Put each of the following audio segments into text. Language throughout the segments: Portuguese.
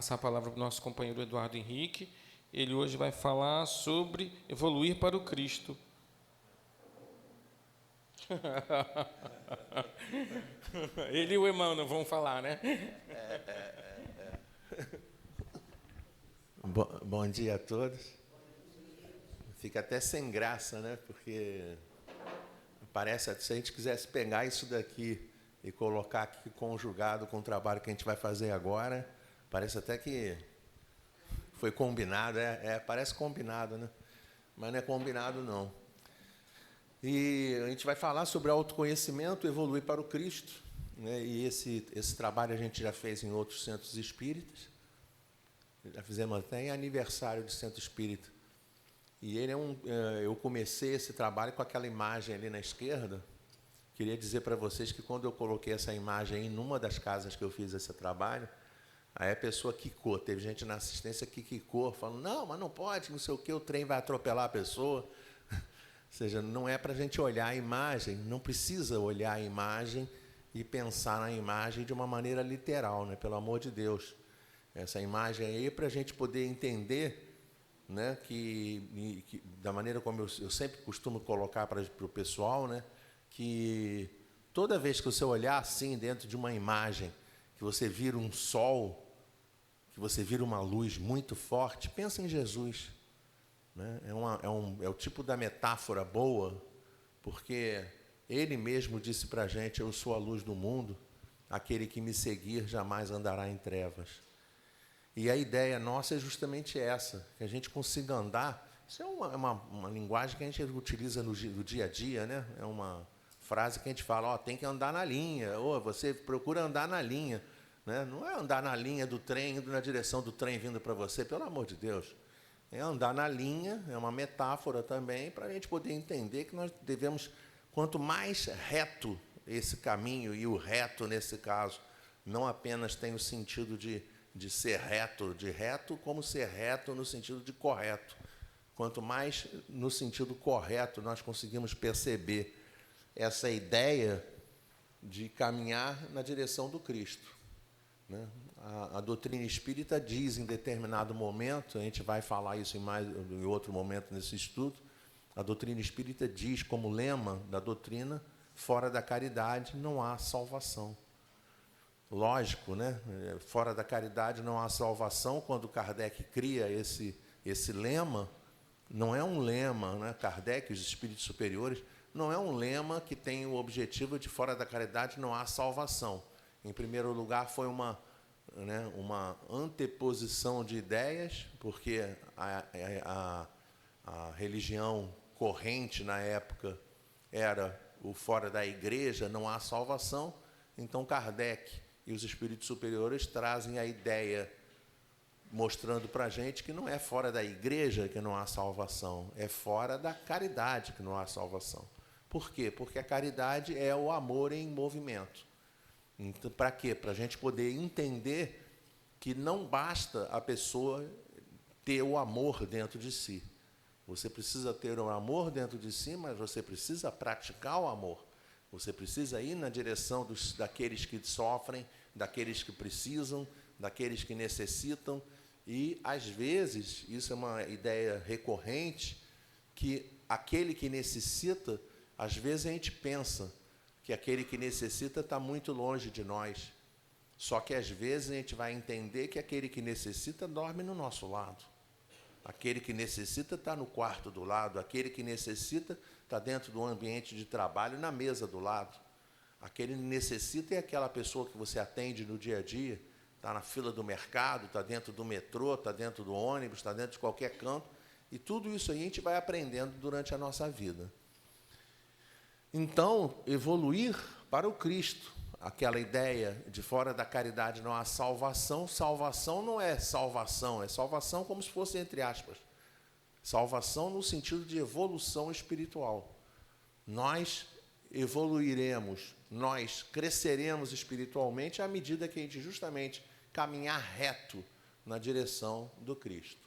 Passar a palavra para o nosso companheiro Eduardo Henrique. Ele hoje vai falar sobre evoluir para o Cristo. Ele e o Emmanuel vão falar, né? Bom dia a todos. Fica até sem graça, né? Porque parece, se a gente quisesse pegar isso daqui e colocar aqui conjugado com o trabalho que a gente vai fazer agora, parece até que foi combinado. Parece combinado, né? Mas não é combinado, não. E a gente vai falar sobre autoconhecimento, evoluir para o Cristo, né? E esse trabalho a gente já fez em outros centros espíritas. Já fizemos até em aniversário de centro espírita. E ele eu comecei esse trabalho com aquela imagem ali na esquerda. Queria dizer para vocês que quando eu coloquei essa imagem aí numa das casas que eu fiz esse trabalho, aí a pessoa quicou. Teve gente na assistência que quicou, falando, não, mas não pode, não sei o quê, o trem vai atropelar a pessoa. Ou seja, não é para a gente olhar a imagem, não precisa olhar a imagem e pensar na imagem de uma maneira literal, né? Pelo amor de Deus. Essa imagem aí é para a gente poder entender, né, que da maneira como eu sempre costumo colocar para o pessoal, né, que toda vez que você olhar assim dentro de uma imagem, que você vira um sol, que você vira uma luz muito forte, pensa em Jesus. Né? É o tipo da metáfora boa, porque ele mesmo disse para a gente, eu sou a luz do mundo, aquele que me seguir jamais andará em trevas. E a ideia nossa é justamente essa, que a gente consiga andar. Isso é uma linguagem que a gente utiliza no dia a dia, né? É uma frase que a gente fala, ó, tem que andar na linha, ou você procura andar na linha. Né? Não é andar na linha do trem, indo na direção do trem vindo para você, pelo amor de Deus. É andar na linha, é uma metáfora também, para a gente poder entender que nós devemos, quanto mais reto esse caminho, e o reto nesse caso, não apenas tem o sentido de ser reto, como ser reto no sentido de correto. Quanto mais no sentido correto nós conseguimos perceber essa ideia de caminhar na direção do Cristo. Né? A doutrina espírita diz em determinado momento, a gente vai falar isso em outro momento nesse estudo, a doutrina espírita diz como lema da doutrina, fora da caridade não há salvação. Lógico, né? Fora da caridade não há salvação. Quando Kardec cria esse lema, não é um lema, né? Kardec, os espíritos superiores, não é um lema que tem o objetivo de fora da caridade não há salvação. Em primeiro lugar, foi uma anteposição de ideias, porque a religião corrente na época era o fora da igreja não há salvação. Então, Kardec e os espíritos superiores trazem a ideia, mostrando para a gente que não é fora da igreja que não há salvação, é fora da caridade que não há salvação. Por quê? Porque a caridade é o amor em movimento. Então, para quê? Para a gente poder entender que não basta a pessoa ter o amor dentro de si. Você precisa ter o amor dentro de si, mas você precisa praticar o amor. Você precisa ir na direção daqueles que sofrem, daqueles que precisam, daqueles que necessitam. E, às vezes, isso é uma ideia recorrente, que aquele que necessita, às vezes a gente pensa que aquele que necessita está muito longe de nós. Só que, às vezes, a gente vai entender que aquele que necessita dorme no nosso lado. Aquele que necessita está no quarto do lado, aquele que necessita está dentro do ambiente de trabalho, na mesa do lado. Aquele que necessita é aquela pessoa que você atende no dia a dia, está na fila do mercado, está dentro do metrô, está dentro do ônibus, está dentro de qualquer canto. E tudo isso aí a gente vai aprendendo durante a nossa vida. Então, evoluir para o Cristo. Aquela ideia de fora da caridade não há salvação. Salvação não é salvação, é salvação como se fosse entre aspas. Salvação no sentido de evolução espiritual. Nós evoluiremos, nós cresceremos espiritualmente à medida que a gente justamente caminhar reto na direção do Cristo.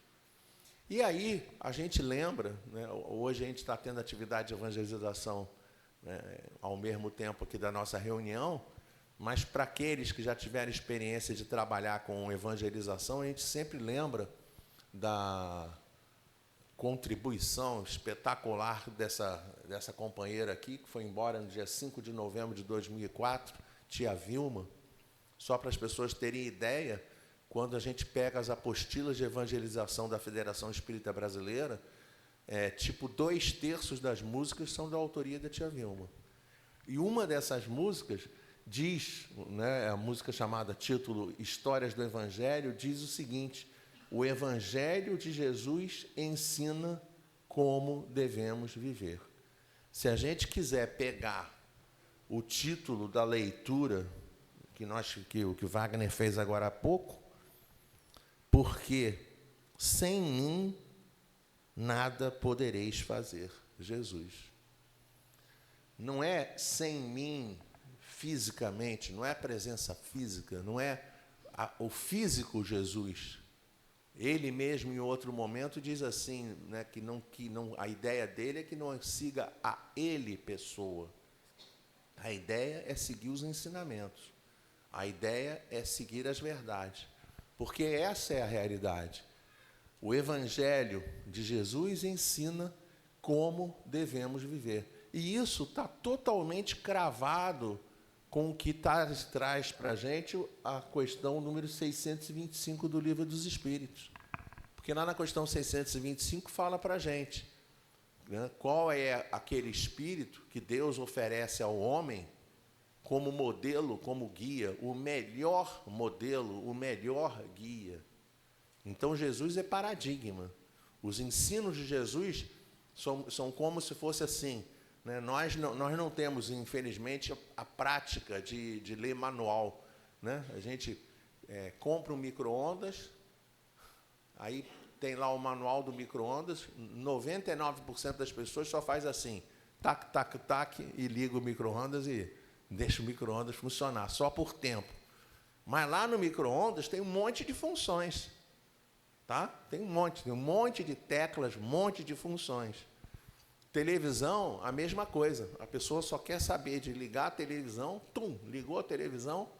E aí a gente lembra, né, hoje a gente está tendo atividade de evangelização, né, ao mesmo tempo aqui da nossa reunião, mas para aqueles que já tiveram experiência de trabalhar com evangelização, a gente sempre lembra da contribuição espetacular dessa companheira aqui, que foi embora no dia 5 de novembro de 2004, tia Vilma. Só para as pessoas terem ideia, quando a gente pega as apostilas de evangelização da Federação Espírita Brasileira, tipo 2/3 das músicas são da autoria da tia Vilma. E uma dessas músicas diz, né, a música chamada título Histórias do Evangelho, diz o seguinte: o Evangelho de Jesus ensina como devemos viver. Se a gente quiser pegar o título da leitura que o Wagner fez agora há pouco, porque sem mim nada podereis fazer, Jesus. Não é sem mim fisicamente, não é a presença física, não é o físico Jesus. Ele mesmo, em outro momento, diz assim, né, que a ideia dele é que não siga a ele, pessoa. A ideia é seguir os ensinamentos. A ideia é seguir as verdades. Porque essa é a realidade. O Evangelho de Jesus ensina como devemos viver. E isso está totalmente cravado com o que traz para a gente a questão número 625 do Livro dos Espíritos. Porque lá na questão 625 fala para a gente, né, qual é aquele espírito que Deus oferece ao homem como modelo, como guia, o melhor modelo, o melhor guia. Então, Jesus é paradigma. Os ensinos de Jesus são como se fosse assim, né? Nós não temos, infelizmente, a prática de ler manual, né? A gente compra um micro-ondas, aí tem lá o manual do micro-ondas, 99% das pessoas só faz assim, tac, tac, tac, e liga o micro-ondas e deixa o micro-ondas funcionar, só por tempo. Mas lá no micro-ondas tem um monte de funções, tá? Tem um monte de teclas, um monte de funções. Televisão, a mesma coisa. A pessoa só quer saber de ligar a televisão, ligou a televisão,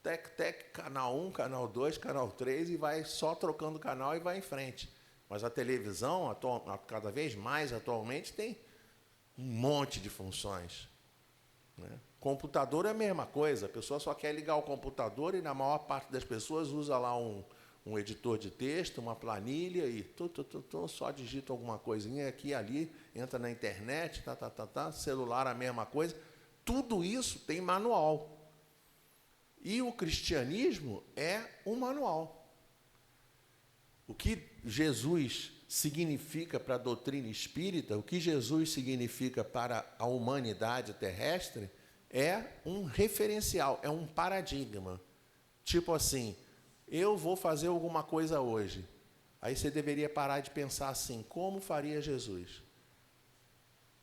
tec, canal 1, canal 2, canal 3, e vai só trocando canal e vai em frente. Mas a televisão, cada vez mais atualmente, tem um monte de funções, né? Computador é a mesma coisa. A pessoa só quer ligar o computador e, na maior parte das pessoas, usa lá um editor de texto, uma planilha e só digita alguma coisinha aqui e ali, entra na internet, celular a mesma coisa. Tudo isso tem manual. E o cristianismo é um manual. O que Jesus significa para a doutrina espírita, o que Jesus significa para a humanidade terrestre, é um referencial, é um paradigma. Tipo assim, eu vou fazer alguma coisa hoje. Aí você deveria parar de pensar assim, como faria Jesus?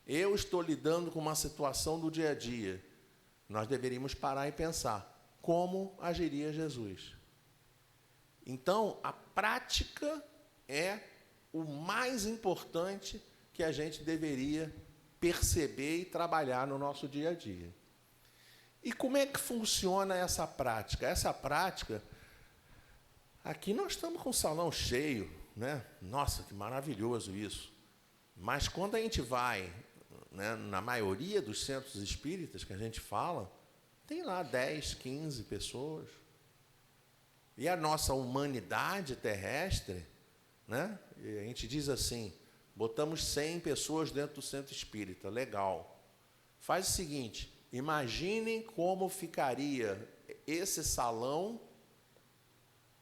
Eu estou lidando com uma situação do dia a dia. Nós deveríamos parar e pensar, como agiria Jesus? Então, a prática é o mais importante que a gente deveria perceber e trabalhar no nosso dia a dia. E como é que funciona essa prática? Essa prática, aqui nós estamos com o salão cheio, né? Nossa, que maravilhoso isso. Mas quando a gente vai, né, na maioria dos centros espíritas que a gente fala, tem lá 10, 15 pessoas. E a nossa humanidade terrestre, né? A gente diz assim, botamos 100 pessoas dentro do centro espírita, legal. Faz o seguinte, imaginem como ficaria esse salão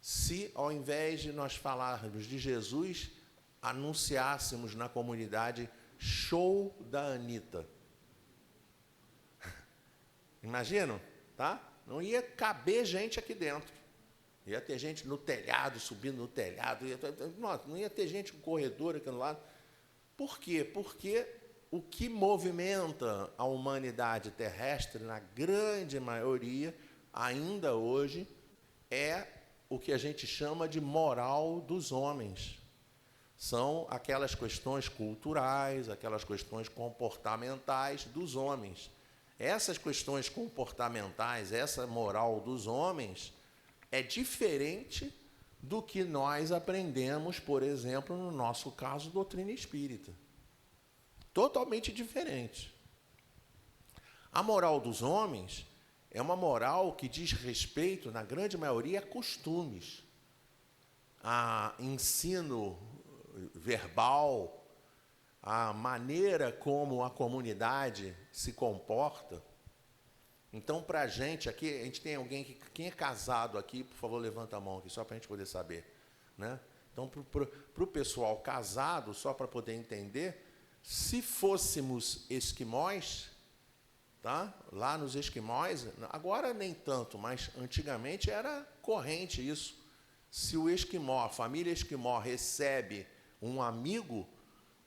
se, ao invés de nós falarmos de Jesus, anunciássemos na comunidade show da Anitta. Imaginam? Tá? Não ia caber gente aqui dentro. Ia ter gente no telhado, subindo no telhado. Não ia ter gente no corredor aqui no lado. Por quê? Porque o que movimenta a humanidade terrestre, na grande maioria, ainda hoje, é o que a gente chama de moral dos homens. São aquelas questões culturais, aquelas questões comportamentais dos homens. Essas questões comportamentais, essa moral dos homens, é diferente do que nós aprendemos, por exemplo, no nosso caso, doutrina espírita. Totalmente diferente. A moral dos homens é uma moral que diz respeito, na grande maioria, a costumes, a ensino verbal, a maneira como a comunidade se comporta. Então, para a gente, aqui, a gente tem alguém que... Quem é casado aqui, por favor, levanta a mão aqui, só para a gente poder saber. Né? Então, para o pessoal casado, só para poder entender, se fôssemos esquimós, tá? Lá nos esquimós, agora nem tanto, mas antigamente era corrente isso. Se o esquimó, a família esquimó, recebe um amigo,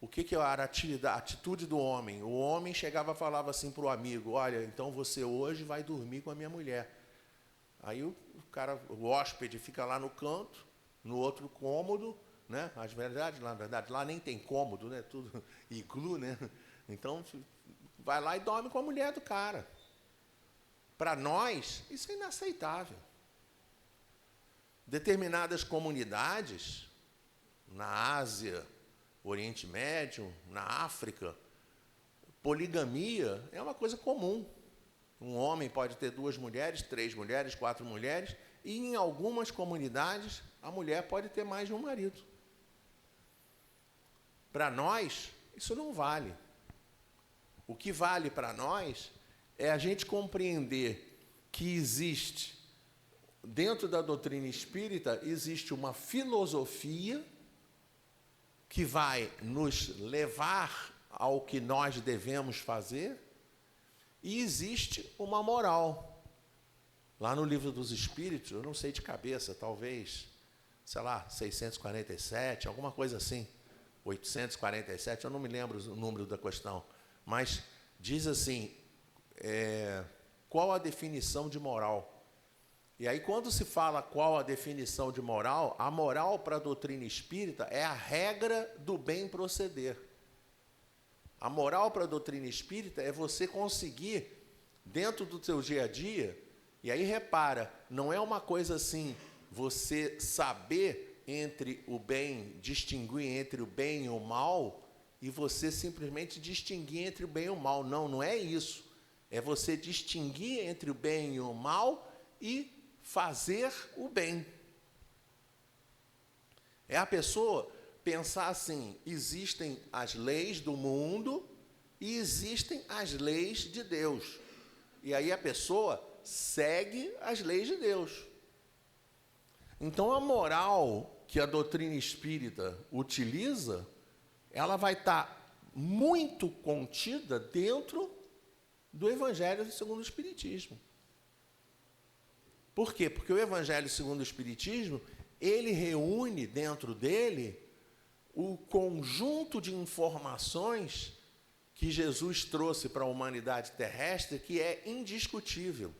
o que era a atitude do homem? O homem chegava e falava assim para o amigo: olha, então você hoje vai dormir com a minha mulher. Aí o o hóspede fica lá no canto, no outro cômodo, né? Na verdade, lá nem tem cômodo, né? Tudo iglu, né? Então, vai lá e dorme com a mulher do cara. Para nós, isso é inaceitável. Determinadas comunidades, na Ásia, Oriente Médio, na África, poligamia é uma coisa comum. Um homem pode ter 2 mulheres, 3 mulheres, 4 mulheres, e em algumas comunidades a mulher pode ter mais de um marido. Para nós, isso não vale. O que vale para nós é a gente compreender que existe, dentro da doutrina espírita, existe uma filosofia que vai nos levar ao que nós devemos fazer, e existe uma moral. Lá no Livro dos Espíritos, eu não sei de cabeça, talvez, sei lá, 647, alguma coisa assim, 847, eu não me lembro o número da questão, mas diz assim, qual a definição de moral? E aí, quando se fala qual a definição de moral, a moral para a doutrina espírita é a regra do bem proceder. A moral para a doutrina espírita é você conseguir, dentro do seu dia a dia, e aí repara, não é uma coisa assim, você saber entre o bem, distinguir entre o bem e o mal, e você simplesmente distinguir entre o bem e o mal. Não, não é isso. É você distinguir entre o bem e o mal e fazer o bem. É a pessoa pensar assim, existem as leis do mundo e existem as leis de Deus. E aí a pessoa segue as leis de Deus. Então a moral que a doutrina espírita utiliza, ela vai estar muito contida dentro do Evangelho segundo o Espiritismo. Por quê? Porque o Evangelho segundo o Espiritismo, ele reúne dentro dele o conjunto de informações que Jesus trouxe para a humanidade terrestre, que é indiscutível.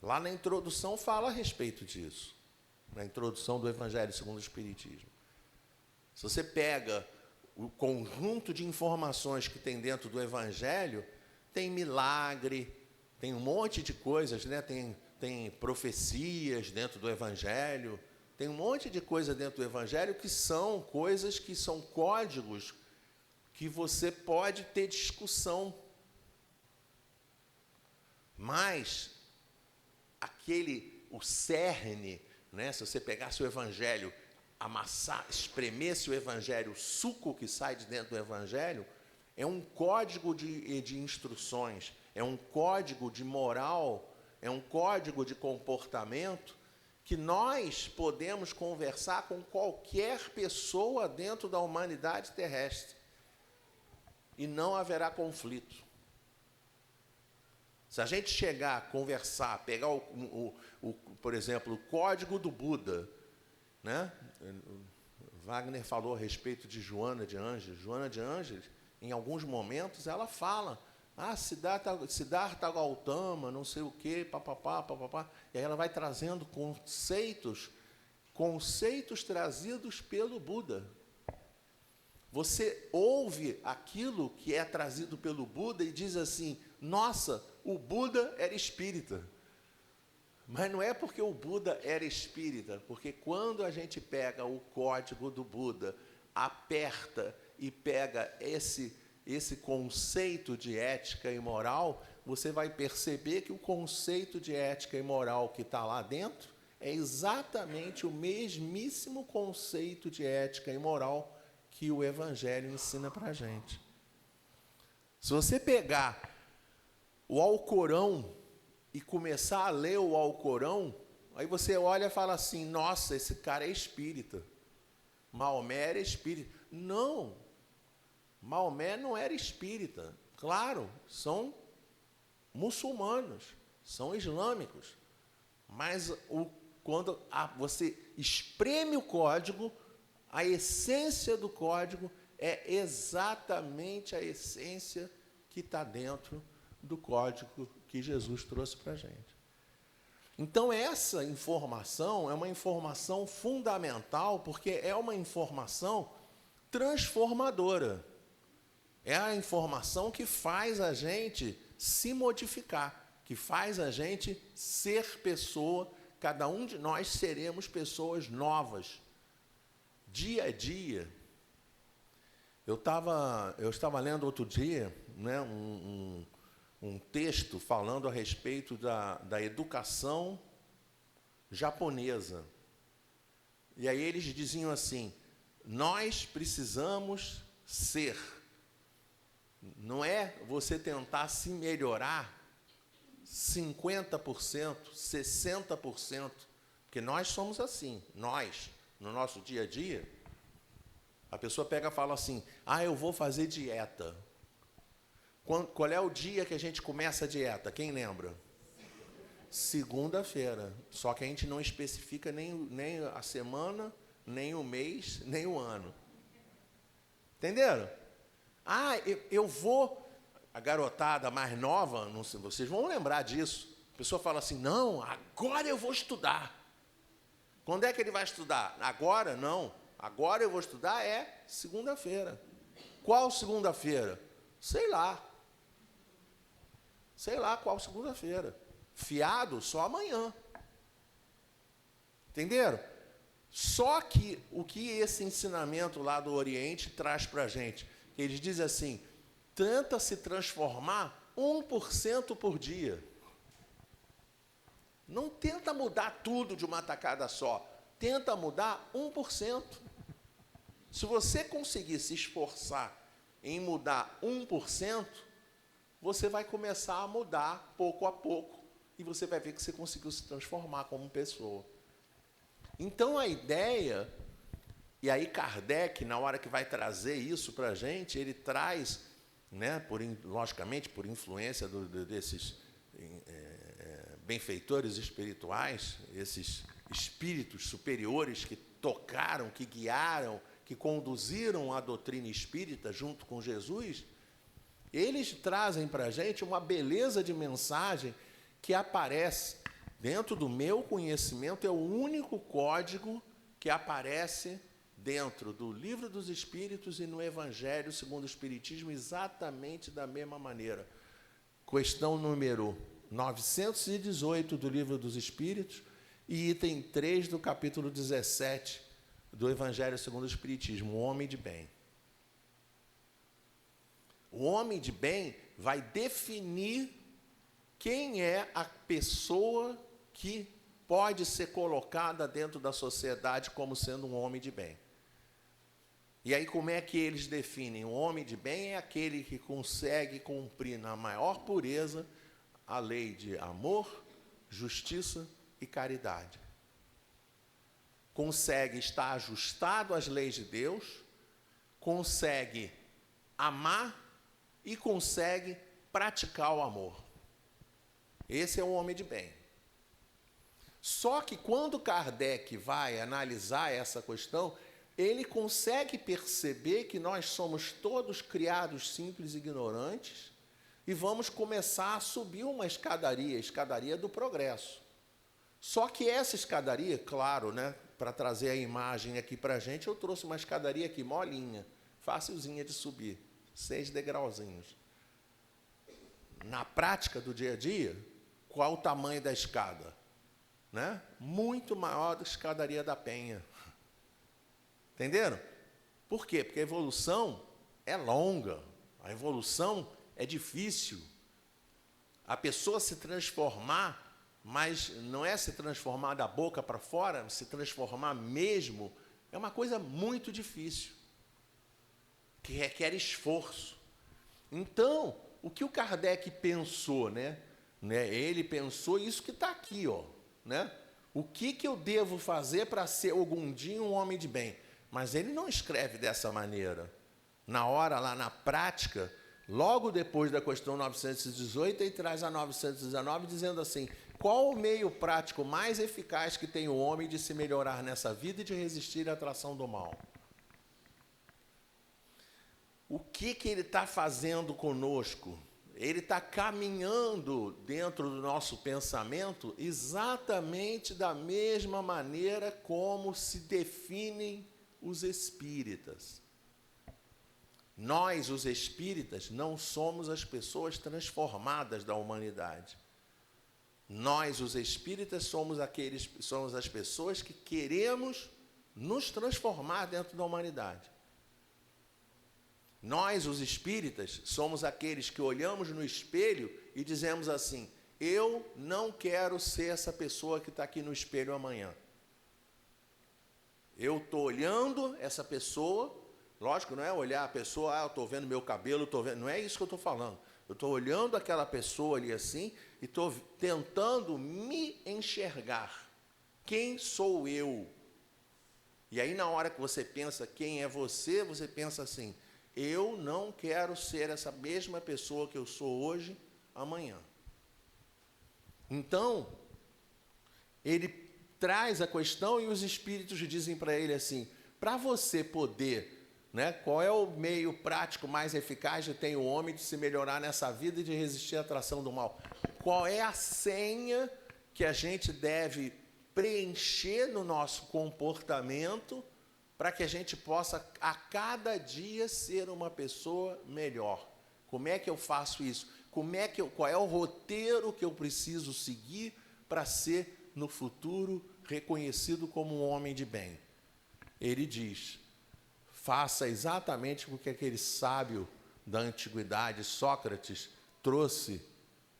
Lá na introdução fala a respeito disso, na introdução do Evangelho segundo o Espiritismo. Se você pega o conjunto de informações que tem dentro do Evangelho, tem milagre, tem um monte de coisas, né? Tem profecias dentro do Evangelho, tem um monte de coisa dentro do Evangelho que são coisas que são códigos que você pode ter discussão. Mas o cerne, né? Se você pegasse o Evangelho, espremesse o Evangelho, o suco que sai de dentro do Evangelho, é um código de instruções, é um código de moral, é um código de comportamento que nós podemos conversar com qualquer pessoa dentro da humanidade terrestre e não haverá conflito. Se a gente chegar, conversar, pegar, por exemplo, o código do Buda, né? Wagner falou a respeito de Joana de Ângeles. Joana de Ângeles, em alguns momentos, ela fala, Siddhartha Gautama, não sei o quê, papapá, papapá. E aí ela vai trazendo conceitos trazidos pelo Buda. Você ouve aquilo que é trazido pelo Buda e diz assim, nossa, o Buda era espírita. Mas não é porque o Buda era espírita, porque quando a gente pega o código do Buda, aperta e pega esse conceito de ética e moral, você vai perceber que o conceito de ética e moral que está lá dentro é exatamente o mesmíssimo conceito de ética e moral que o Evangelho ensina para a gente. Se você pegar o Alcorão e começar a ler o Alcorão, aí você olha e fala assim, nossa, esse cara é espírita. Maomé era espírita. Não, Maomé não era espírita. Claro, são muçulmanos, são islâmicos. Mas quando você espreme o código, a essência do código é exatamente a essência que está dentro do código que Jesus trouxe para a gente. Então, essa informação é uma informação fundamental, porque é uma informação transformadora. É a informação que faz a gente se modificar, que faz a gente ser pessoa, cada um de nós seremos pessoas novas. Dia a dia. Eu estava lendo outro dia, né, um texto falando a respeito da educação japonesa. E aí eles diziam assim, nós precisamos ser. Não é você tentar se melhorar 50%, 60%, porque nós somos assim, nós, no nosso dia a dia, a pessoa pega e fala assim, eu vou fazer dieta. Qual é o dia que a gente começa a dieta? Quem lembra? Segunda-feira. Só que a gente não especifica nem a semana, nem o mês, nem o ano. Entenderam? Eu vou... A garotada mais nova, não sei, vocês vão lembrar disso. A pessoa fala assim, não, agora eu vou estudar. Quando é que ele vai estudar? Agora? Não. Agora eu vou estudar é segunda-feira. Qual segunda-feira? Sei lá. Sei lá qual segunda-feira. Fiado só amanhã. Entenderam? Só que o que esse ensinamento lá do Oriente traz para a gente? Eles dizem assim, tenta se transformar 1% por dia. Não tenta mudar tudo de uma tacada só. Tenta mudar 1%. Se você conseguir se esforçar em mudar 1%, você vai começar a mudar pouco a pouco. E você vai ver que você conseguiu se transformar como pessoa. Então, a ideia... E aí Kardec, na hora que vai trazer isso para a gente, ele traz, né, logicamente, por influência desses benfeitores espirituais, esses espíritos superiores que tocaram, que guiaram, que conduziram a doutrina espírita junto com Jesus, eles trazem para a gente uma beleza de mensagem que aparece dentro do meu conhecimento, é o único código que aparece dentro do Livro dos Espíritos e no Evangelho segundo o Espiritismo, exatamente da mesma maneira. Questão número 918 do Livro dos Espíritos e item 3 do capítulo 17 do Evangelho segundo o Espiritismo, o homem de bem. O homem de bem vai definir quem é a pessoa que pode ser colocada dentro da sociedade como sendo um homem de bem. E aí, como é que eles definem? O homem de bem é aquele que consegue cumprir na maior pureza a lei de amor, justiça e caridade. Consegue estar ajustado às leis de Deus, consegue amar e consegue praticar o amor. Esse é o homem de bem. Só que quando Kardec vai analisar essa questão, ele consegue perceber que nós somos todos criados simples e ignorantes e vamos começar a subir uma escadaria, a escadaria do progresso. Só que essa escadaria, claro, né, para trazer a imagem aqui para a gente, eu trouxe uma escadaria aqui, molinha. facilzinha de subir, 6 degrauzinhos. Na prática do dia a dia, qual o tamanho da escada? Né? Muito maior do que a escadaria da Penha. Entenderam? Por quê? Porque a evolução é longa, a evolução é difícil. A pessoa se transformar, mas não é se transformar da boca para fora, se transformar mesmo, é uma coisa muito difícil, que requer esforço. Então, o que o Kardec pensou, né? Ele pensou isso que está aqui, ó, né? O que eu devo fazer para ser algum dia um homem de bem? Mas ele não escreve dessa maneira. Na hora, lá na prática, logo depois da questão 918, ele traz a 919, dizendo assim: qual o meio prático mais eficaz que tem o homem de se melhorar nessa vida e de resistir à atração do mal? O que ele está fazendo conosco? Ele está caminhando dentro do nosso pensamento exatamente da mesma maneira como se definem os espíritas. Nós, os espíritas, não somos as pessoas transformadas da humanidade. Nós, os espíritas, somos as pessoas que queremos nos transformar dentro da humanidade. Nós, os espíritas, somos aqueles que olhamos no espelho e dizemos assim: eu não quero ser essa pessoa que está aqui no espelho amanhã. Eu estou olhando essa pessoa, lógico, não é olhar a pessoa, eu estou vendo meu cabelo, estou vendo, não é isso que eu estou falando. Eu estou olhando aquela pessoa ali assim e estou tentando me enxergar. Quem sou eu? E aí, na hora que você pensa quem é você pensa assim: eu não quero ser essa mesma pessoa que eu sou hoje, amanhã. Então, ele traz a questão e os espíritos dizem para ele assim: para você poder, né, qual é o meio prático mais eficaz que tem o homem de se melhorar nessa vida e de resistir à atração do mal? Qual é a senha que a gente deve preencher no nosso comportamento para que a gente possa, a cada dia, ser uma pessoa melhor? Como é que eu faço isso? Qual é o roteiro que eu preciso seguir para ser, no futuro, reconhecido como um homem de bem? Ele diz: faça exatamente o que aquele sábio da antiguidade, Sócrates, trouxe,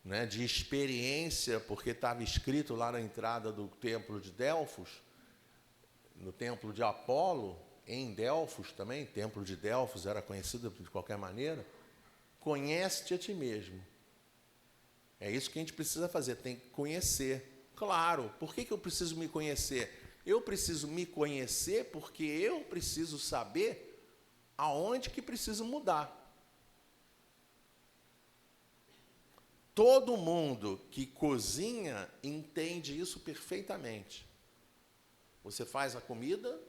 né, de experiência, porque estava escrito lá na entrada do templo de Delfos, no templo de Apolo, em Delfos também, templo de Delfos era conhecido de qualquer maneira. Conhece-te a ti mesmo. É isso que a gente precisa fazer, tem que conhecer. Claro, por que eu preciso me conhecer? Eu preciso me conhecer porque eu preciso saber aonde que preciso mudar. Todo mundo que cozinha entende isso perfeitamente. Você faz a comida,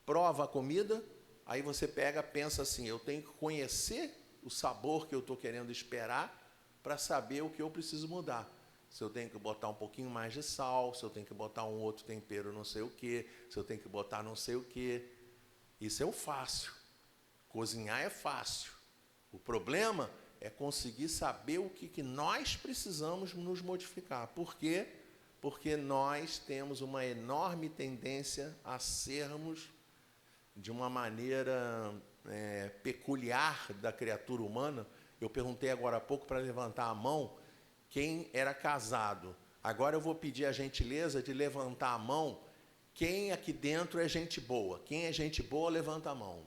prova a comida, aí você pega, pensa assim: eu tenho que conhecer o sabor que eu estou querendo esperar para saber o que eu preciso mudar. Se eu tenho que botar um pouquinho mais de sal, se eu tenho que botar um outro tempero não sei o quê, se eu tenho que botar não sei o quê. Isso é o fácil. Cozinhar é fácil. O problema é conseguir saber o que nós precisamos nos modificar. Por quê? Porque nós temos uma enorme tendência a sermos, de uma maneira peculiar da criatura humana. Eu perguntei agora há pouco para levantar a mão quem era casado. Agora eu vou pedir a gentileza de levantar a mão quem aqui dentro é gente boa. Quem é gente boa, levanta a mão.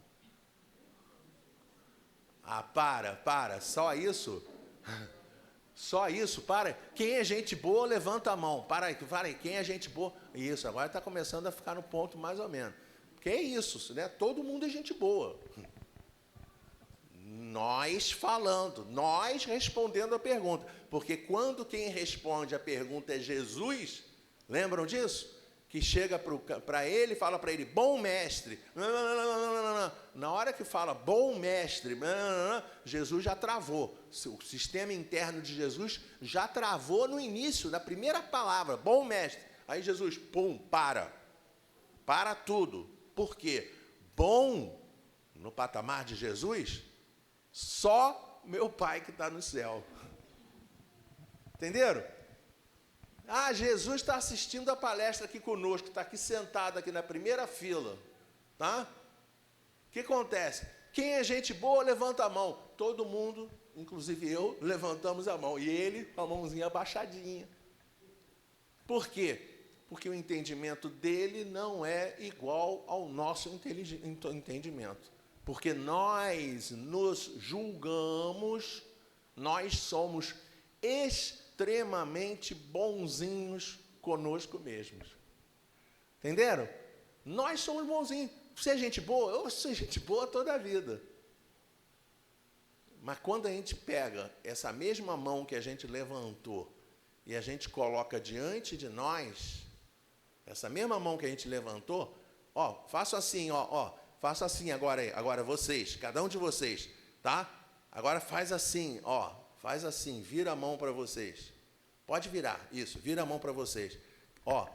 Ah, para, só isso? Só isso, para. Quem é gente boa, levanta a mão. Para aí, quem é gente boa? Isso, agora está começando a ficar no ponto mais ou menos. Que é isso, né? Todo mundo é gente boa. Nós falando, nós respondendo a pergunta. Porque quando quem responde a pergunta é Jesus, lembram disso? Que chega para ele e fala para ele: bom mestre. Na hora que fala bom mestre, Jesus já travou. O sistema interno de Jesus já travou no início, na primeira palavra, bom mestre. Aí Jesus, pum, para tudo. Por quê? Bom no patamar de Jesus, só meu Pai que está no céu. Entenderam? Ah, Jesus está assistindo a palestra aqui conosco, está aqui sentado aqui na primeira fila, tá? O que acontece? Quem é gente boa, levanta a mão. Todo mundo, inclusive eu, levantamos a mão. E ele, com a mãozinha abaixadinha. Por quê? Porque o entendimento dele não é igual ao nosso entendimento. Porque nós nos julgamos, nós somos extremamente bonzinhos conosco mesmos. Entenderam? Nós somos bonzinhos. Você é gente boa? Eu sou gente boa toda a vida. Mas quando a gente pega essa mesma mão que a gente levantou e a gente coloca diante de nós, essa mesma mão que a gente levantou, ó, faço assim, ó, faço assim agora vocês, cada um de vocês, tá? Agora faz assim, ó, faz assim, vira a mão para vocês. Pode virar, isso, vira a mão para vocês. Ó,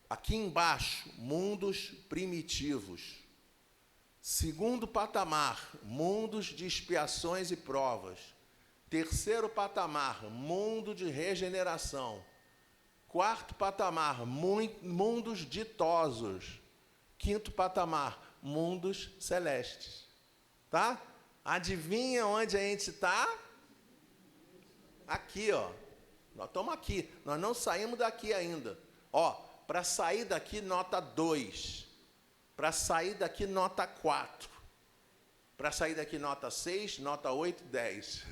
aqui embaixo, mundos primitivos. Segundo patamar, mundos de expiações e provas. Terceiro patamar, mundo de regeneração. Quarto patamar, mundos ditosos. Quinto patamar, mundos celestes. Tá? Adivinha onde a gente está? Aqui, ó. Nós estamos aqui. Nós não saímos daqui ainda. Ó, para sair daqui, nota 2. Para sair daqui, nota 4. Para sair daqui, nota 6, nota 8, 10.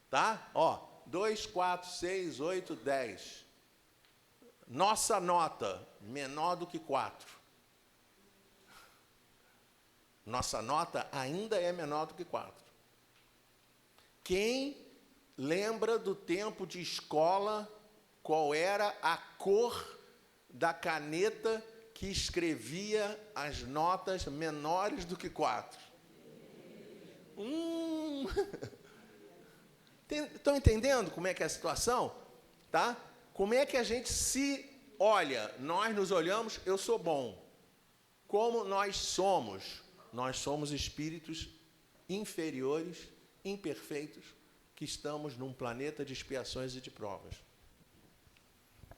Tá? Ó, 2, 4, 6, 8, 10. Nossa nota, menor do que 4. Nossa nota ainda é menor do que 4. Quem lembra do tempo de escola, qual era a cor da caneta que escrevia as notas menores do que 4? Estão entendendo como é que é a situação? Tá? Como é que a gente se olha? Nós nos olhamos, eu sou bom. Como nós somos? Nós somos espíritos inferiores, imperfeitos, que estamos num planeta de expiações e de provas.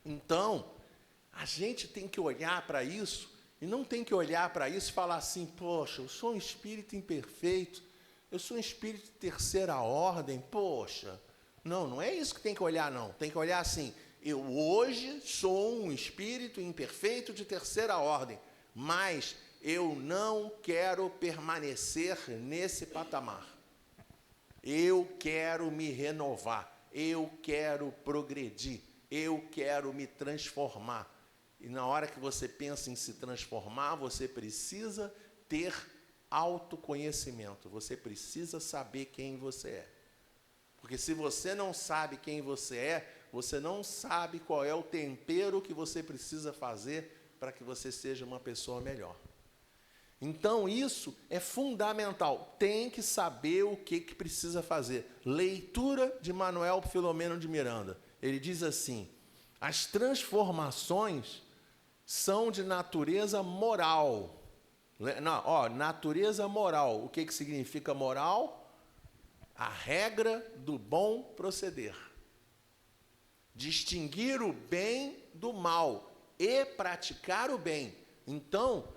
Então, a gente tem que olhar para isso, e não tem que olhar para isso e falar assim, poxa, eu sou um espírito imperfeito, eu sou um espírito de terceira ordem, poxa. Não, não é isso que tem que olhar, não. Tem que olhar assim, eu hoje sou um espírito imperfeito de terceira ordem, mas eu não quero permanecer nesse patamar. Eu quero me renovar, eu quero progredir, eu quero me transformar. E na hora que você pensa em se transformar, você precisa ter autoconhecimento, você precisa saber quem você é. Porque se você não sabe quem você é, você não sabe qual é o tempero que você precisa fazer para que você seja uma pessoa melhor. Então, isso é fundamental. Tem que saber o que precisa fazer. Leitura de Manuel Filomeno de Miranda. Ele diz assim, as transformações são de natureza moral. Não, ó, natureza moral. O que significa moral? A regra do bom proceder. Distinguir o bem do mal e praticar o bem. Então,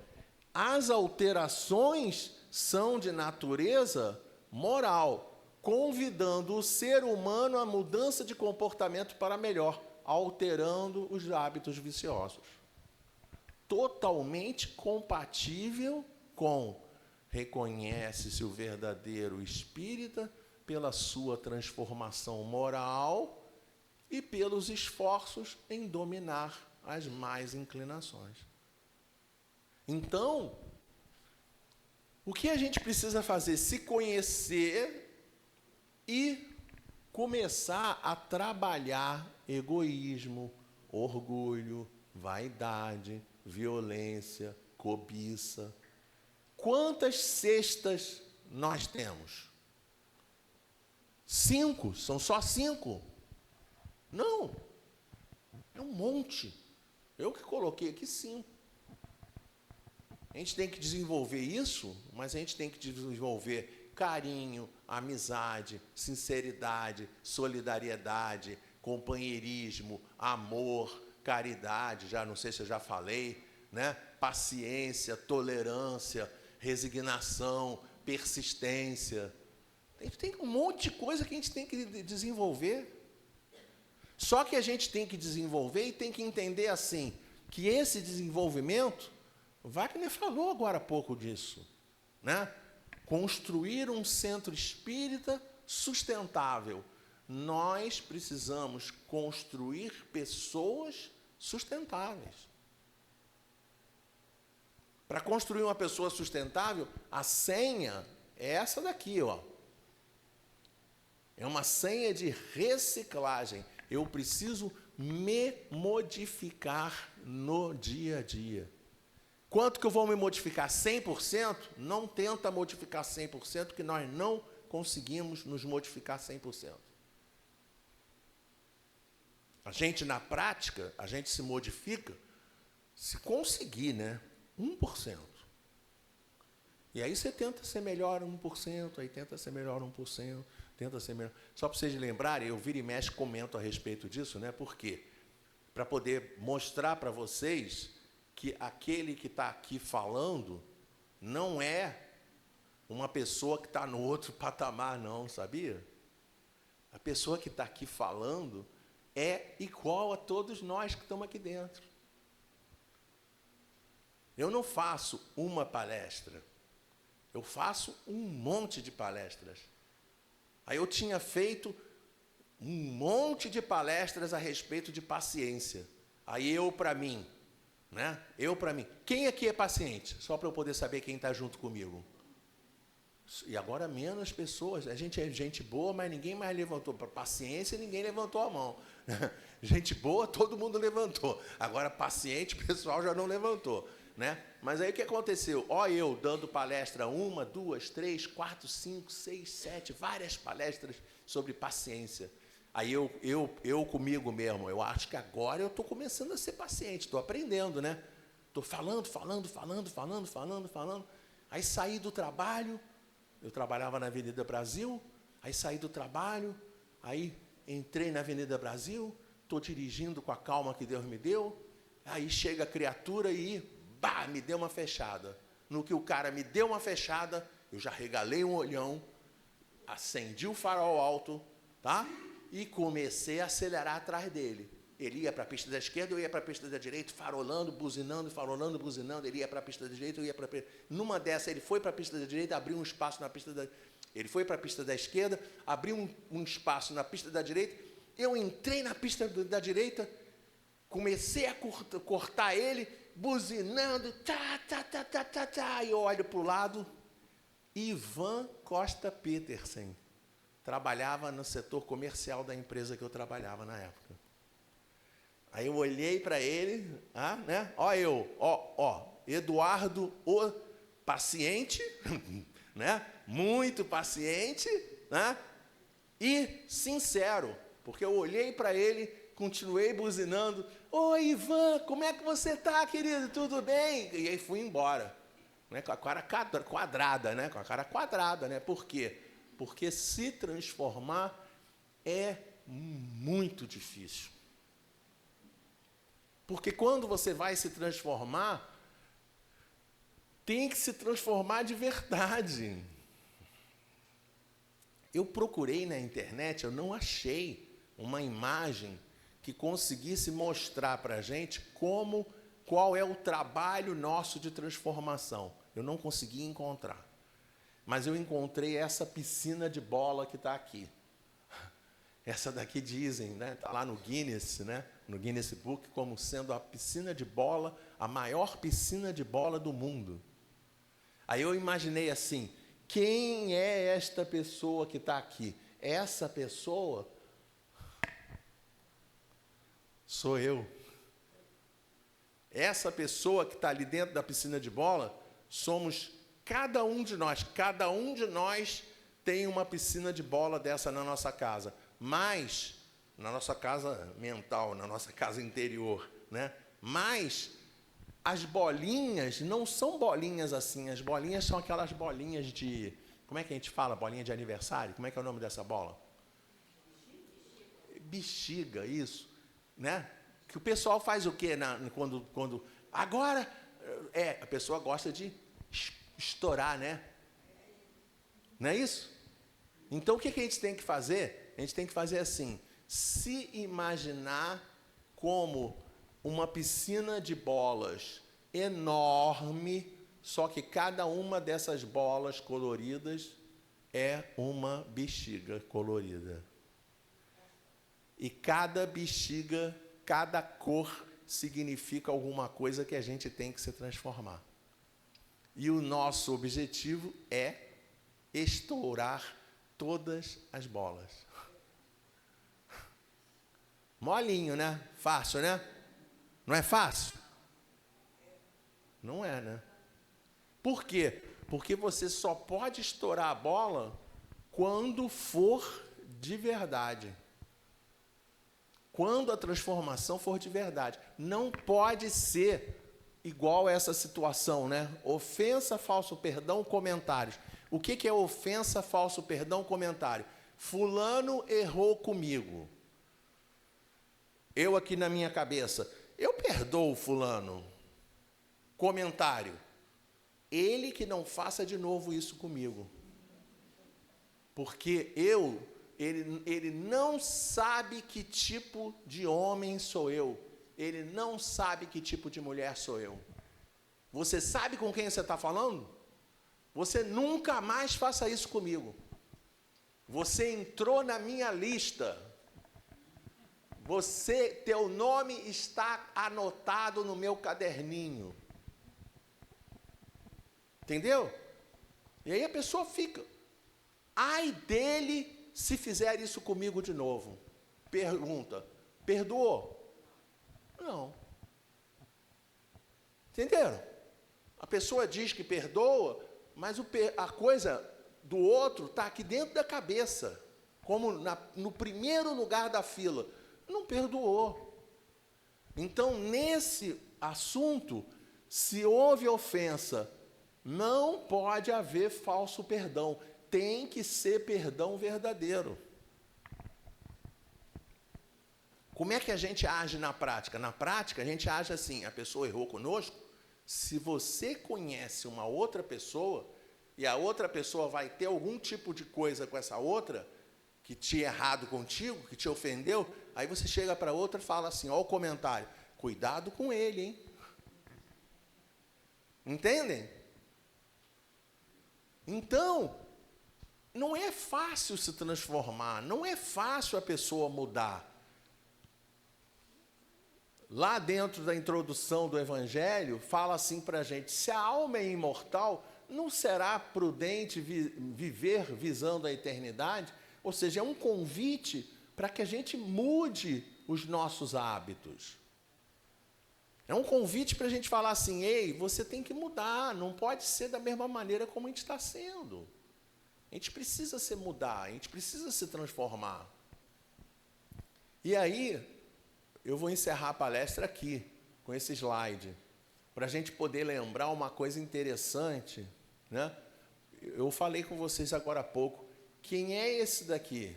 as alterações são de natureza moral, convidando o ser humano à mudança de comportamento para melhor, alterando os hábitos viciosos. Totalmente compatível com reconhece-se o verdadeiro espírita pela sua transformação moral e pelos esforços em dominar as más inclinações. Então, o que a gente precisa fazer? Se conhecer e começar a trabalhar egoísmo, orgulho, vaidade, violência, cobiça. Quantas cestas nós temos? 5? São só 5? Não. É um monte. Eu que coloquei aqui 5. A gente tem que desenvolver isso, mas a gente tem que desenvolver carinho, amizade, sinceridade, solidariedade, companheirismo, amor, caridade, já não sei se eu já falei, né? Paciência, tolerância, resignação, persistência. Tem um monte de coisa que a gente tem que desenvolver. Só que a gente tem que desenvolver e tem que entender assim, que esse desenvolvimento, o Wagner falou agora há pouco disso, né? Construir um centro espírita sustentável. Nós precisamos construir pessoas sustentáveis. Para construir uma pessoa sustentável, a senha é essa daqui, ó. É uma senha de reciclagem. Eu preciso me modificar no dia a dia. Quanto que eu vou me modificar? 100%? Não tenta modificar 100%, que nós não conseguimos nos modificar 100%. A gente, na prática, a gente se modifica se conseguir, né? 1%. E aí você tenta ser melhor 1%, aí tenta ser melhor 1%, tenta ser melhor. Só para vocês lembrarem, eu viro e mexe comento a respeito disso, né? Por quê? Para poder mostrar para vocês que aquele que está aqui falando não é uma pessoa que está no outro patamar, não, sabia? A pessoa que está aqui falando é igual a todos nós que estamos aqui dentro. Eu não faço uma palestra, eu faço um monte de palestras. Aí eu tinha feito um monte de palestras a respeito de paciência. Aí eu para mim, né? Eu para mim. Quem aqui é paciente? Só para eu poder saber quem está junto comigo. E agora menos pessoas. A gente é gente boa, mas ninguém mais levantou. Para paciência, ninguém levantou a mão. Gente boa, todo mundo levantou. Agora paciente, o pessoal já não levantou, né? Mas aí o que aconteceu? Ó, eu dando palestra 1, 2, 3, 4, 5, 6, 7, várias palestras sobre paciência. Aí eu comigo mesmo, eu acho que agora eu estou começando a ser paciente, estou aprendendo, né? Estou falando. Aí saí do trabalho, eu trabalhava na Avenida Brasil, aí saí do trabalho, aí entrei na Avenida Brasil, estou dirigindo com a calma que Deus me deu, aí chega a criatura e me deu uma fechada. No que o cara me deu uma fechada, eu já regalei um olhão, acendi o farol alto, tá? E comecei a acelerar atrás dele. Ele ia para a pista da esquerda, eu ia para a pista da direita, farolando, buzinando, ele ia para a pista da direita, eu ia para a pista... Numa dessa, ele foi para a pista da direita, abriu um espaço na pista da... Ele foi para a pista da esquerda, abriu um espaço na pista da direita, eu entrei na pista da direita, comecei a cortar ele, buzinando, e eu olho para o lado, Ivan Costa Petersen, trabalhava no setor comercial da empresa que eu trabalhava na época. Aí eu olhei para ele, né? Eduardo, o paciente, né? Muito paciente, né? E sincero, porque eu olhei para ele, continuei buzinando, oi, Ivan, como é que você está, querido? Tudo bem? E aí fui embora, né? Com a cara quadrada, né? Por quê? Porque se transformar é muito difícil. Porque quando você vai se transformar, tem que se transformar de verdade. Eu procurei na internet, eu não achei uma imagem que conseguisse mostrar para a gente qual é o trabalho nosso de transformação. Eu não consegui encontrar. Mas eu encontrei essa piscina de bola que está aqui. Essa daqui dizem, né? Está lá no Guinness, né? No Guinness Book, como sendo a piscina de bola, a maior piscina de bola do mundo. Aí eu imaginei assim, quem é esta pessoa que está aqui? Essa pessoa sou eu. Essa pessoa que está ali dentro da piscina de bola, somos cada um de nós. Cada um de nós tem uma piscina de bola dessa na nossa casa. Mas, na nossa casa mental, na nossa casa interior, né? Mas, As bolinhas não são bolinhas assim, as bolinhas são aquelas bolinhas de... Como é que a gente fala? Bolinha de aniversário? Como é que é o nome dessa bola? Bexiga, isso. Né? Que o pessoal faz o quê quando... Agora, a pessoa gosta de estourar, né? Não é isso? Então, o que a gente tem que fazer? A gente tem que fazer assim, se imaginar como uma piscina de bolas enorme, só que cada uma dessas bolas coloridas é uma bexiga colorida. E cada bexiga, cada cor significa alguma coisa que a gente tem que se transformar. E o nosso objetivo é estourar todas as bolas. Molinho, né? Fácil, né? Não é fácil? Não é, né? Por quê? Porque você só pode estourar a bola quando for de verdade. Quando a transformação for de verdade. Não pode ser igual a essa situação, né? Ofensa, falso perdão, comentários. O que é ofensa, falso perdão, comentário? Fulano errou comigo. Eu aqui na minha cabeça, eu perdoo fulano. Comentário. Ele que não faça de novo isso comigo. Porque ele não sabe que tipo de homem sou eu. Ele não sabe que tipo de mulher sou eu. Você sabe com quem você está falando? Você nunca mais faça isso comigo. Você entrou na minha lista. Teu nome está anotado no meu caderninho. Entendeu? E aí a pessoa fica, ai dele se fizer isso comigo de novo. Pergunta, perdoou? Não. Entenderam? A pessoa diz que perdoa, mas a coisa do outro está aqui dentro da cabeça, como no primeiro lugar da fila. Não perdoou. Então, nesse assunto, se houve ofensa, não pode haver falso perdão. Tem que ser perdão verdadeiro. Como é que a gente age na prática? Na prática, a gente age assim, a pessoa errou conosco. Se você conhece uma outra pessoa, e a outra pessoa vai ter algum tipo de coisa com essa outra, que tinha errado contigo, que te ofendeu, aí você chega para outra e fala assim, ó o comentário, cuidado com ele, hein? Entendem? Então, não é fácil se transformar, não é fácil a pessoa mudar. Lá dentro da introdução do Evangelho, fala assim para a gente, se a alma é imortal, não será prudente viver visando a eternidade? Ou seja, é um convite para que a gente mude os nossos hábitos. É um convite para a gente falar assim, ei, você tem que mudar, não pode ser da mesma maneira como a gente está sendo. A gente precisa se mudar, a gente precisa se transformar. E aí, eu vou encerrar a palestra aqui, com esse slide, para a gente poder lembrar uma coisa interessante, né? Eu falei com vocês agora há pouco, quem é esse daqui?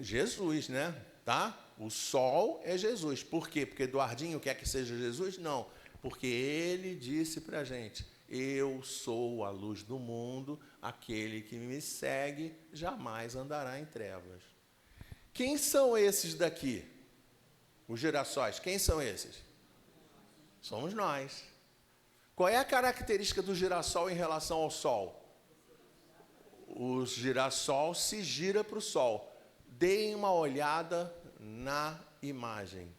Jesus, né? Tá? O sol é Jesus. Por quê? Porque Eduardinho quer que seja Jesus? Não. Porque ele disse para a gente, eu sou a luz do mundo, aquele que me segue jamais andará em trevas. Quem são esses daqui? Os girassóis, quem são esses? Somos nós. Qual é a característica do girassol em relação ao sol? O girassol se gira para o sol. Deem uma olhada na imagem.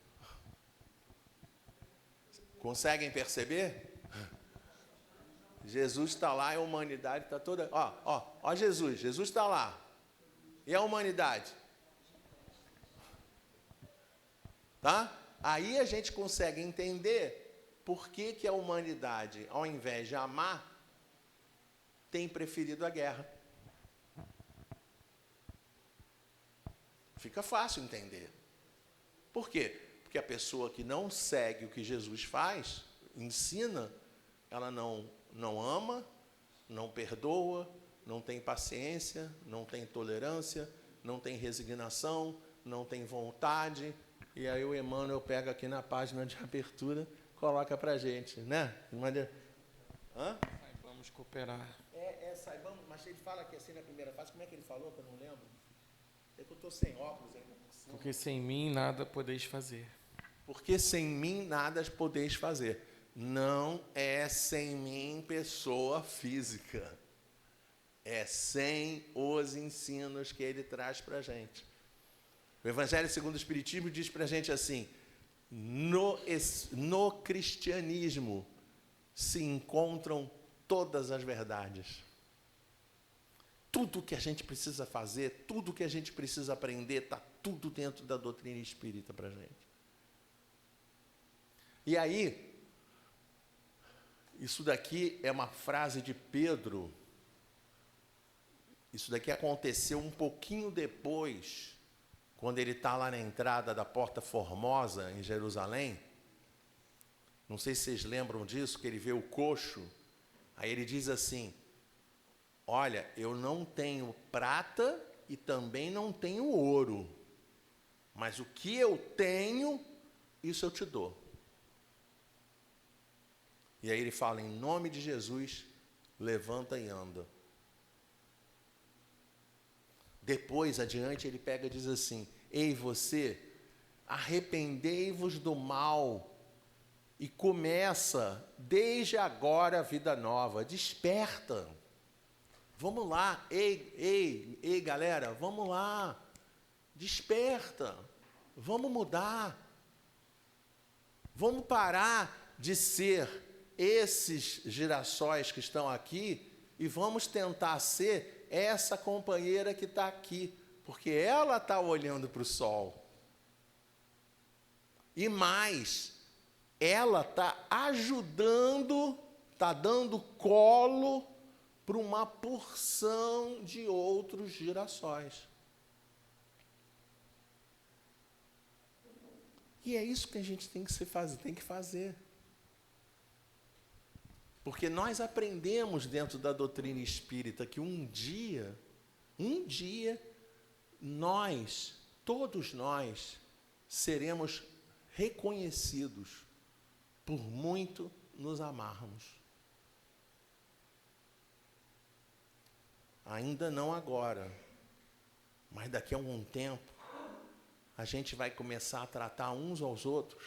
Conseguem perceber? Jesus está lá e a humanidade está toda... Ó Jesus, Jesus está lá. E a humanidade? Tá? Aí a gente consegue entender por que a humanidade, ao invés de amar, tem preferido a guerra. Fica fácil entender. Por quê? Porque a pessoa que não segue o que Jesus faz, ensina, ela não ama, não perdoa, não tem paciência, não tem tolerância, não tem resignação, não tem vontade. E aí o Emmanuel pega aqui na página de abertura, coloca para a gente, né? Hã? Saibamos cooperar. Saibamos, mas ele fala aqui assim na primeira fase, como é que ele falou, que eu não lembro? É que eu estou sem óculos ainda. Porque sem mim nada podeis fazer. Porque sem mim nada podeis fazer. Não é sem mim pessoa física. É sem os ensinos que ele traz para a gente. O Evangelho segundo o Espiritismo diz para a gente assim, no cristianismo se encontram todas as verdades. Tudo que a gente precisa fazer, tudo que a gente precisa aprender, está tudo dentro da doutrina espírita para a gente. E aí, isso daqui é uma frase de Pedro. Isso daqui aconteceu um pouquinho depois, quando ele está lá na entrada da Porta Formosa, em Jerusalém. Não sei se vocês lembram disso, que ele vê o coxo. Aí ele diz assim, olha, eu não tenho prata e também não tenho ouro, mas o que eu tenho, isso eu te dou. E aí ele fala, em nome de Jesus, levanta e anda. Depois, adiante, ele pega e diz assim, ei você, arrependei-vos do mal e começa desde agora a vida nova, desperta. Vamos lá, ei, galera, vamos lá, desperta, vamos mudar, vamos parar de ser esses girassóis que estão aqui e vamos tentar ser essa companheira que está aqui, porque ela está olhando para o sol. E mais, ela está ajudando, está dando colo para uma porção de outros girassóis. E é isso que a gente tem que fazer. Porque nós aprendemos dentro da doutrina espírita que um dia, nós, todos nós, seremos reconhecidos por muito nos amarmos. Ainda não agora, mas daqui a algum tempo, a gente vai começar a tratar uns aos outros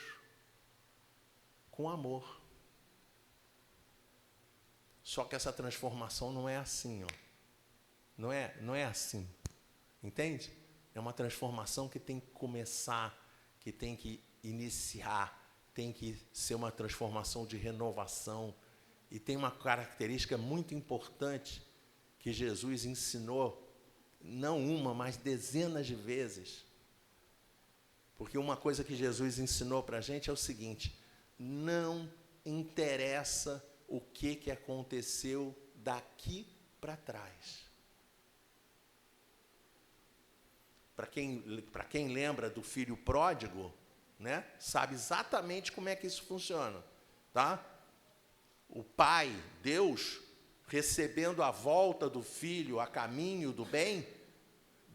com amor. Só que essa transformação não é assim, ó. Não é assim. Entende? É uma transformação que tem que começar, que tem que iniciar, tem que ser uma transformação de renovação. E tem uma característica muito importante que Jesus ensinou, não uma, mas dezenas de vezes. Porque uma coisa que Jesus ensinou para a gente é o seguinte, não interessa o que aconteceu daqui para trás. Para quem lembra do filho pródigo, né, sabe exatamente como é que isso funciona, tá? O pai, Deus, recebendo a volta do filho a caminho do bem,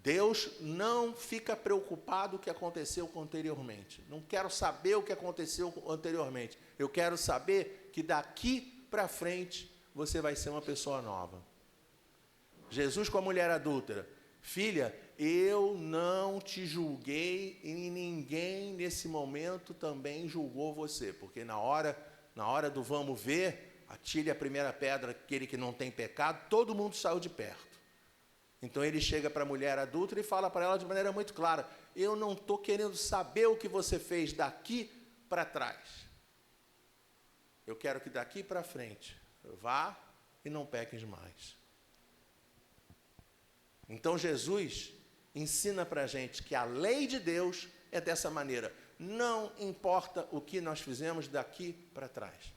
Deus não fica preocupado com o que aconteceu anteriormente. Não quero saber o que aconteceu anteriormente. Eu quero saber que daqui para frente você vai ser uma pessoa nova. Jesus com a mulher adúltera, filha, eu não te julguei e ninguém nesse momento também julgou você, porque na hora do vamos ver, atire a primeira pedra, aquele que não tem pecado, todo mundo saiu de perto. Então ele chega para a mulher adúltera e fala para ela de maneira muito clara, eu não estou querendo saber o que você fez daqui para trás. Eu quero que daqui para frente vá e não peques mais. Então Jesus ensina para a gente que a lei de Deus é dessa maneira. Não importa o que nós fizemos daqui para trás.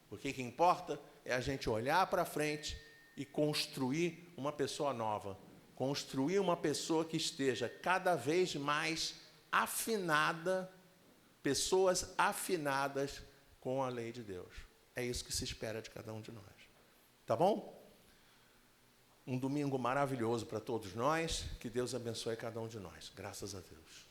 O que importa é a gente olhar para frente e construir uma pessoa nova. Construir uma pessoa que esteja cada vez mais afinada, pessoas afinadas com a lei de Deus. É isso que se espera de cada um de nós. Tá bom? Um domingo maravilhoso para todos nós. Que Deus abençoe cada um de nós. Graças a Deus.